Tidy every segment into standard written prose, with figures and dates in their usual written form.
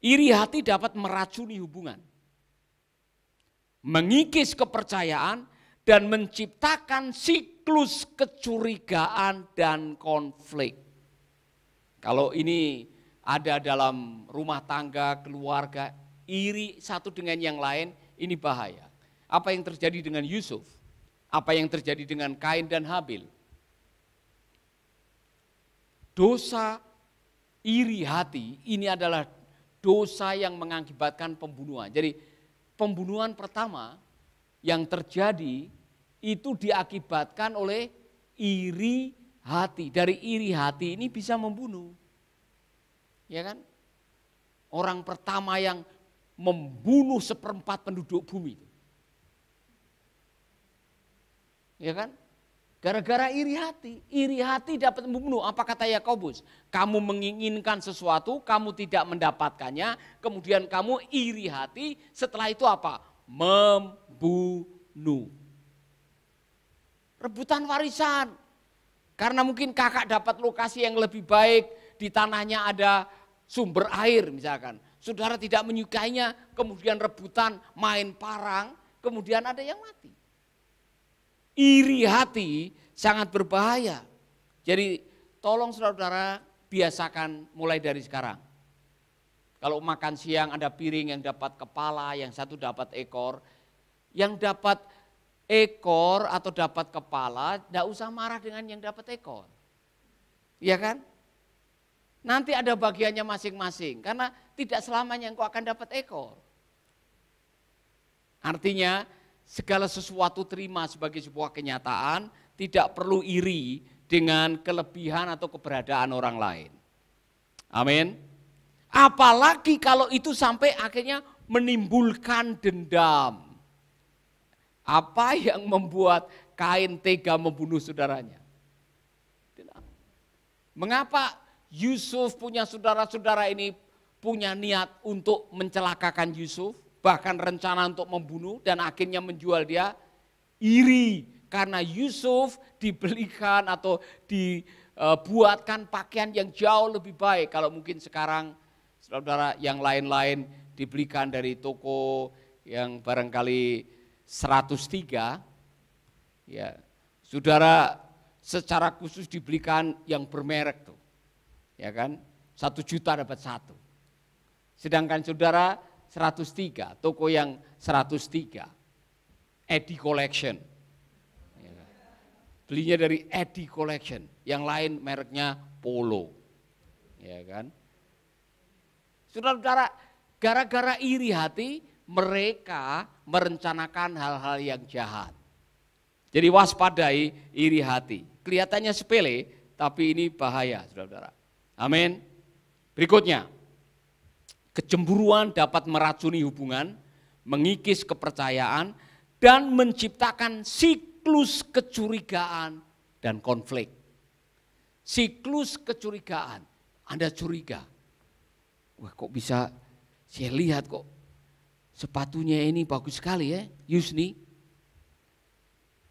Iri hati dapat meracuni hubungan, mengikis kepercayaan, dan menciptakan siklus kecurigaan dan konflik. Kalau ini ada dalam rumah tangga, keluarga, iri satu dengan yang lain, ini bahaya. Apa yang terjadi dengan Yusuf? Apa yang terjadi dengan Kain dan Habil? Dosa iri hati ini adalah dosa yang mengakibatkan pembunuhan. Jadi pembunuhan pertama yang terjadi itu diakibatkan oleh iri hati. Dari iri hati ini bisa membunuh. Ya kan? Orang pertama yang membunuh 1/4 penduduk bumi. Ya kan? Gara-gara iri hati dapat membunuh. Apa kata Yakobus? Kamu menginginkan sesuatu, kamu tidak mendapatkannya, kemudian kamu iri hati, setelah itu apa? Membunuh. Rebutan warisan. Karena mungkin kakak dapat lokasi yang lebih baik, di tanahnya ada sumber air misalkan. Saudara tidak menyukainya, kemudian rebutan main parang, kemudian ada yang mati. Iri hati sangat berbahaya. Jadi tolong saudara-saudara biasakan mulai dari sekarang. Kalau makan siang ada piring yang dapat kepala, yang satu dapat ekor. Yang dapat ekor atau dapat kepala, tidak usah marah dengan yang dapat ekor. Iya kan? Nanti ada bagiannya masing-masing, karena tidak selamanya engkau akan dapat ekor. Artinya, segala sesuatu terima sebagai sebuah kenyataan, tidak perlu iri dengan kelebihan atau keberadaan orang lain. Amin. Apalagi kalau itu sampai akhirnya menimbulkan dendam. Apa yang membuat Kain tega membunuh saudaranya? Mengapa Yusuf punya saudara-saudara ini punya niat untuk mencelakakan Yusuf? Bahkan rencana untuk membunuh dan akhirnya menjual dia? Iri karena Yusuf dibelikan atau dibuatkan pakaian yang jauh lebih baik. Kalau mungkin sekarang saudara yang lain-lain dibelikan dari toko yang barangkali 103, ya saudara secara khusus dibelikan yang bermerek tuh, ya kan, 1 juta dapat 1. Sedangkan saudara 103, toko yang 103, Edi Collection. Belinya dari Edi Collection, yang lain mereknya Polo. Ya kan? Saudara-saudara, gara-gara iri hati, mereka merencanakan hal-hal yang jahat. Jadi waspadai iri hati. Kelihatannya sepele, tapi ini bahaya, saudara-saudara. Amin. Berikutnya. Kecemburuan dapat meracuni hubungan, mengikis kepercayaan, dan menciptakan siklus kecurigaan dan konflik. Siklus kecurigaan, Anda curiga. Wah kok bisa, saya lihat kok sepatunya ini bagus sekali ya, Yusni.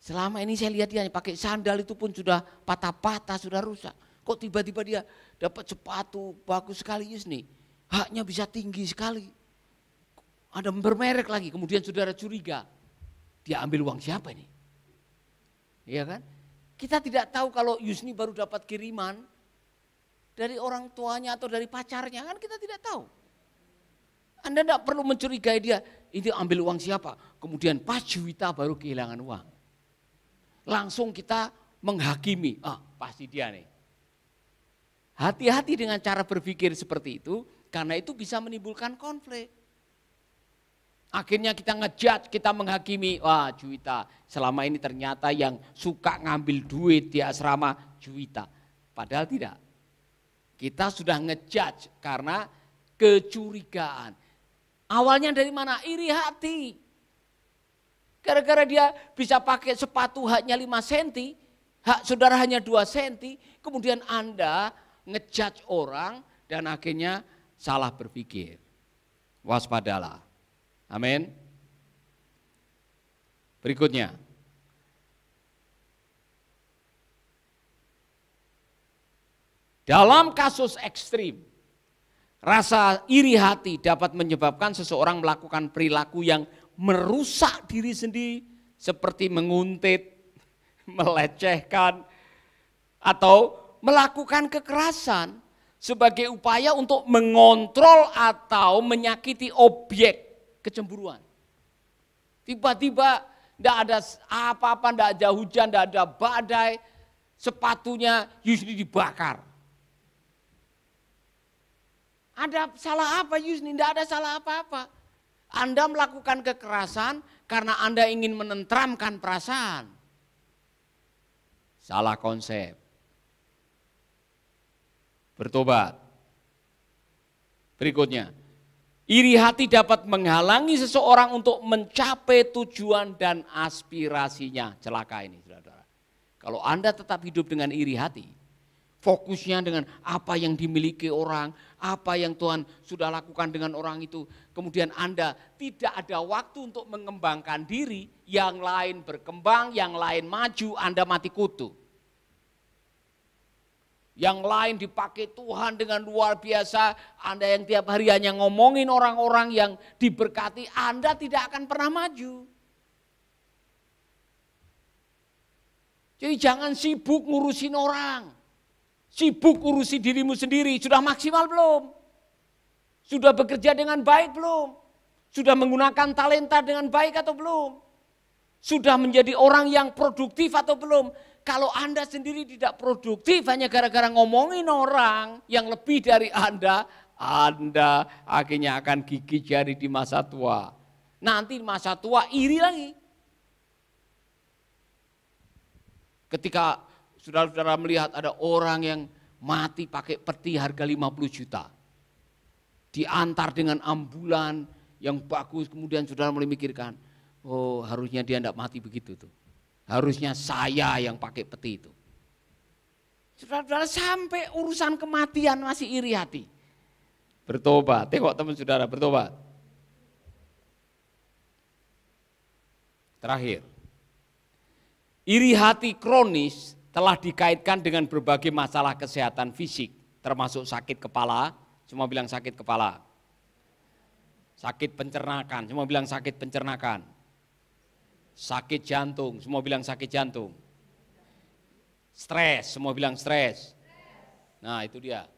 Selama ini saya lihat dia pakai sandal itu pun sudah patah-patah, sudah rusak. Kok tiba-tiba dia dapat sepatu bagus sekali Yusni. Haknya bisa tinggi sekali. Ada bermerek lagi, kemudian saudara curiga. Dia ambil uang siapa ini? Iya kan? Kita tidak tahu kalau Yusni baru dapat kiriman dari orang tuanya atau dari pacarnya, kan kita tidak tahu. Anda tidak perlu mencurigai dia, ini ambil uang siapa? Kemudian pas Juwita baru kehilangan uang. Langsung kita menghakimi, pasti dia nih. Hati-hati dengan cara berpikir seperti itu, karena itu bisa menimbulkan konflik. Akhirnya kita ngejudge, kita menghakimi, wah Juwita selama ini ternyata yang suka ngambil duit di asrama Juwita. Padahal tidak. Kita sudah ngejudge karena kecurigaan. Awalnya dari mana? Iri hati. Gara-gara dia bisa pakai sepatu haknya 5 cm, hak saudara hanya 2 cm, kemudian Anda ngejudge orang dan akhirnya salah berpikir. Waspadalah. Amin. Berikutnya. Dalam kasus ekstrim, rasa iri hati dapat menyebabkan seseorang melakukan perilaku yang merusak diri sendiri seperti menguntit, melecehkan, atau melakukan kekerasan sebagai upaya untuk mengontrol atau menyakiti objek kecemburuan. Tiba-tiba tidak ada apa-apa, tidak ada hujan, tidak ada badai, sepatunya Yusni dibakar. Ada salah apa Yusni? Tidak ada salah apa-apa. Anda melakukan kekerasan karena Anda ingin menenteramkan perasaan. Salah konsep. Bertobat. Berikutnya, iri hati dapat menghalangi seseorang untuk mencapai tujuan dan aspirasinya. Celaka ini, saudara. Kalau Anda tetap hidup dengan iri hati, fokusnya dengan apa yang dimiliki orang, apa yang Tuhan sudah lakukan dengan orang itu. Kemudian Anda tidak ada waktu untuk mengembangkan diri, yang lain berkembang, yang lain maju, Anda mati kutu. Yang lain dipakai Tuhan dengan luar biasa, Anda yang tiap hari hanya ngomongin orang-orang yang diberkati, Anda tidak akan pernah maju. Jadi jangan sibuk ngurusin orang. Sibuk urusi dirimu sendiri, sudah maksimal belum? Sudah bekerja dengan baik belum? Sudah menggunakan talenta dengan baik atau belum? Sudah menjadi orang yang produktif atau belum? Kalau Anda sendiri tidak produktif hanya gara-gara ngomongin orang yang lebih dari Anda akhirnya akan gigit jari di masa tua. Nanti masa tua iri lagi. Ketika saudara-saudara melihat ada orang yang mati pakai peti harga 50 juta. Diantar dengan ambulan yang bagus, kemudian saudara mulai mikirkan, oh harusnya dia tidak mati begitu tuh. Harusnya saya yang pakai peti itu. Saudara-saudara sampai urusan kematian masih iri hati. Bertobat, tengok teman saudara bertobat. Terakhir, iri hati kronis telah dikaitkan dengan berbagai masalah kesehatan fisik, termasuk sakit kepala, semua bilang sakit kepala. Sakit pencernakan, semua bilang sakit pencernakan. Sakit jantung, semua bilang sakit jantung. Stres, semua bilang stres. Nah itu dia.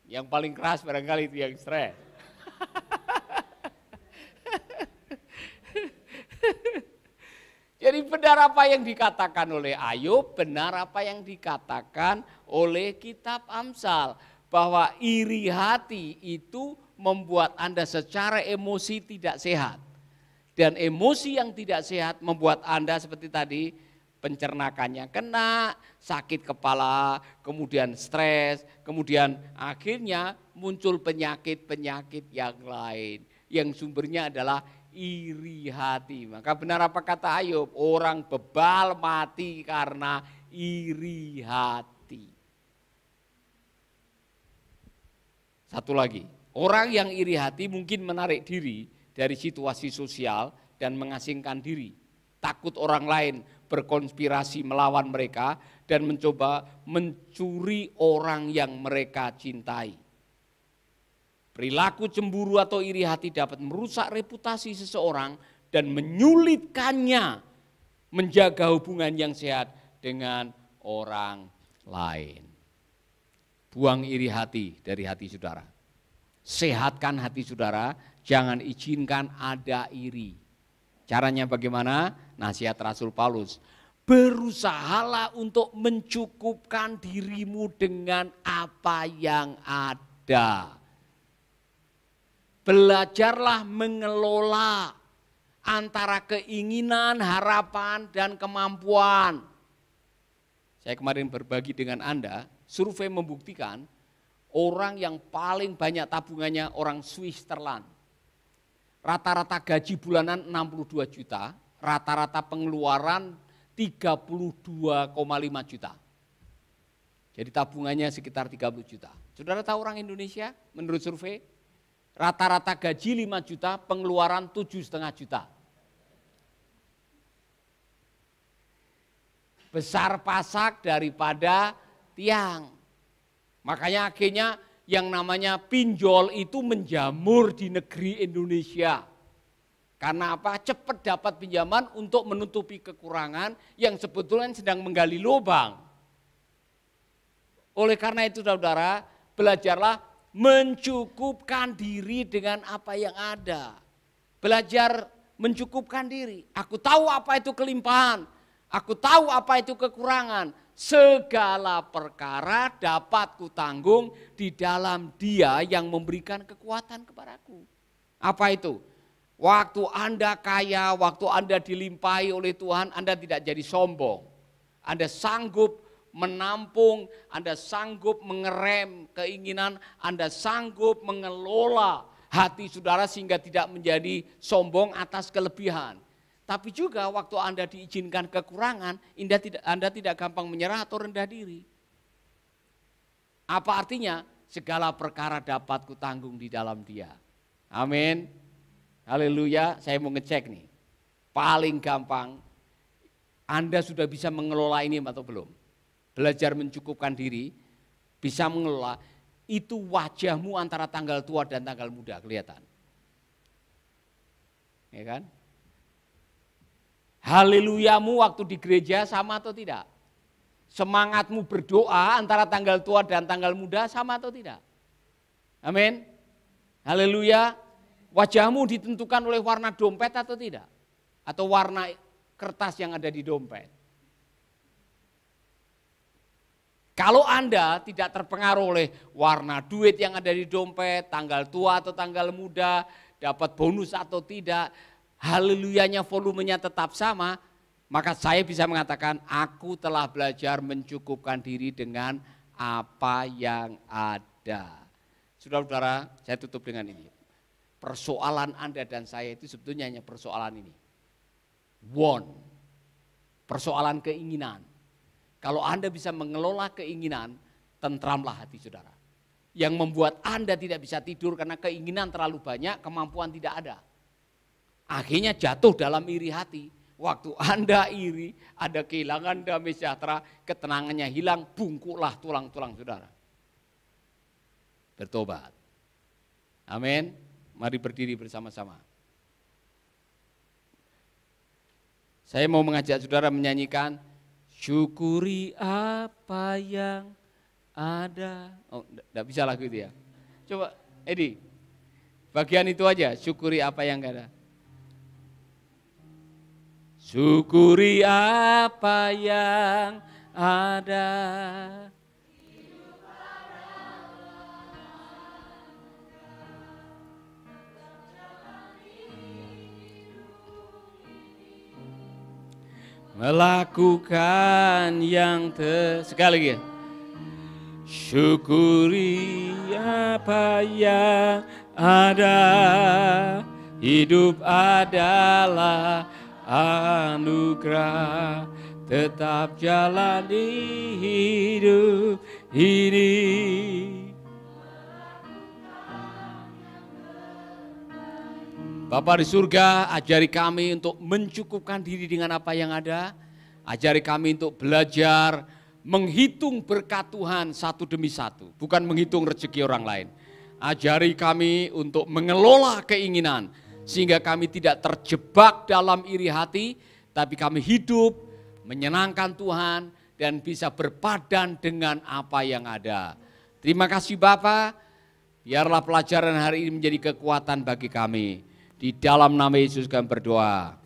Yang paling keras barangkali itu yang stres. Jadi benar apa yang dikatakan oleh Ayub, benar apa yang dikatakan oleh kitab Amsal. Bahwa iri hati itu membuat Anda secara emosi tidak sehat. Dan emosi yang tidak sehat membuat Anda seperti tadi, pencernakannya kena, sakit kepala, kemudian stres, kemudian akhirnya muncul penyakit-penyakit yang lain. Yang sumbernya adalah iri hati. Maka benar apa kata Ayub, orang bebal mati karena iri hati. Satu lagi, orang yang iri hati mungkin menarik diri dari situasi sosial dan mengasingkan diri. Takut orang lain berkonspirasi melawan mereka dan mencoba mencuri orang yang mereka cintai. Perilaku cemburu atau iri hati dapat merusak reputasi seseorang dan menyulitkannya menjaga hubungan yang sehat dengan orang lain. Buang iri hati dari hati saudara. Sehatkan hati saudara, jangan izinkan ada iri. Caranya bagaimana? Nasihat Rasul Paulus. Berusahalah untuk mencukupkan dirimu dengan apa yang ada. Belajarlah mengelola antara keinginan, harapan, dan kemampuan. Saya kemarin berbagi dengan Anda, survei membuktikan orang yang paling banyak tabungannya orang Switzerland. Rata-rata gaji bulanan 62 juta, rata-rata pengeluaran 32,5 juta. Jadi tabungannya sekitar 30 juta. Saudara tahu orang Indonesia menurut survei? Rata-rata gaji 5 juta, pengeluaran 7,5 juta. Besar pasak daripada tiang. Makanya akhirnya yang namanya pinjol itu menjamur di negeri Indonesia. Karena apa? Cepat dapat pinjaman untuk menutupi kekurangan yang sebetulnya sedang menggali lubang. Oleh karena itu saudara, belajarlah mencukupkan diri dengan apa yang ada. Belajar mencukupkan diri. Aku tahu apa itu kelimpahan. Aku tahu apa itu kekurangan. Segala perkara dapat kutanggung di dalam Dia yang memberikan kekuatan kepadaku. Apa itu? Waktu Anda kaya, waktu Anda dilimpahi oleh Tuhan, Anda tidak jadi sombong. Anda sanggup menampung, Anda sanggup mengerem keinginan, Anda sanggup mengelola hati saudara sehingga tidak menjadi sombong atas kelebihan. Tapi juga waktu Anda diizinkan kekurangan, Anda tidak gampang menyerah atau rendah diri. Apa artinya? Segala perkara dapat kutanggung di dalam Dia. Amin. Haleluya, saya mau ngecek nih. Paling gampang, Anda sudah bisa mengelola ini atau belum? Belajar mencukupkan diri, bisa mengelola, itu wajahmu antara tanggal tua dan tanggal muda kelihatan. Ya kan? Haleluyamu waktu di gereja sama atau tidak? Semangatmu berdoa antara tanggal tua dan tanggal muda sama atau tidak? Amin. Haleluya. Wajahmu ditentukan oleh warna dompet atau tidak? Atau warna kertas yang ada di dompet? Kalau Anda tidak terpengaruh oleh warna duit yang ada di dompet, tanggal tua atau tanggal muda, dapat bonus atau tidak, haleluyanya volumenya tetap sama, maka saya bisa mengatakan aku telah belajar mencukupkan diri dengan apa yang ada. Saudara-saudara, saya tutup dengan ini. Persoalan Anda dan saya itu sebetulnya hanya persoalan ini. Persoalan keinginan. Kalau Anda bisa mengelola keinginan, tentramlah hati saudara. Yang membuat Anda tidak bisa tidur karena keinginan terlalu banyak, kemampuan tidak ada. Akhirnya jatuh dalam iri hati. Waktu Anda iri, ada kehilangan damai sejahtera, ketenangannya hilang, bungkuklah tulang-tulang saudara. Bertobat. Amin. Mari berdiri bersama-sama. Saya mau mengajak saudara menyanyikan syukuri apa yang ada. Oh, enggak bisa lagu itu ya. Coba Edi, bagian itu aja, syukuri apa yang ada. Syukuri apa yang ada. Melakukan yang sekali lagi. Syukuri apa yang ada. Hidup adalah anugerah. Tetap jalani hidup ini. Bapa di surga, ajari kami untuk mencukupkan diri dengan apa yang ada. Ajari kami untuk belajar menghitung berkat Tuhan satu demi satu, bukan menghitung rezeki orang lain. Ajari kami untuk mengelola keinginan, sehingga kami tidak terjebak dalam iri hati, tapi kami hidup menyenangkan Tuhan dan bisa berpadan dengan apa yang ada. Terima kasih Bapa, biarlah pelajaran hari ini menjadi kekuatan bagi kami. Di dalam nama Yesus kami berdoa.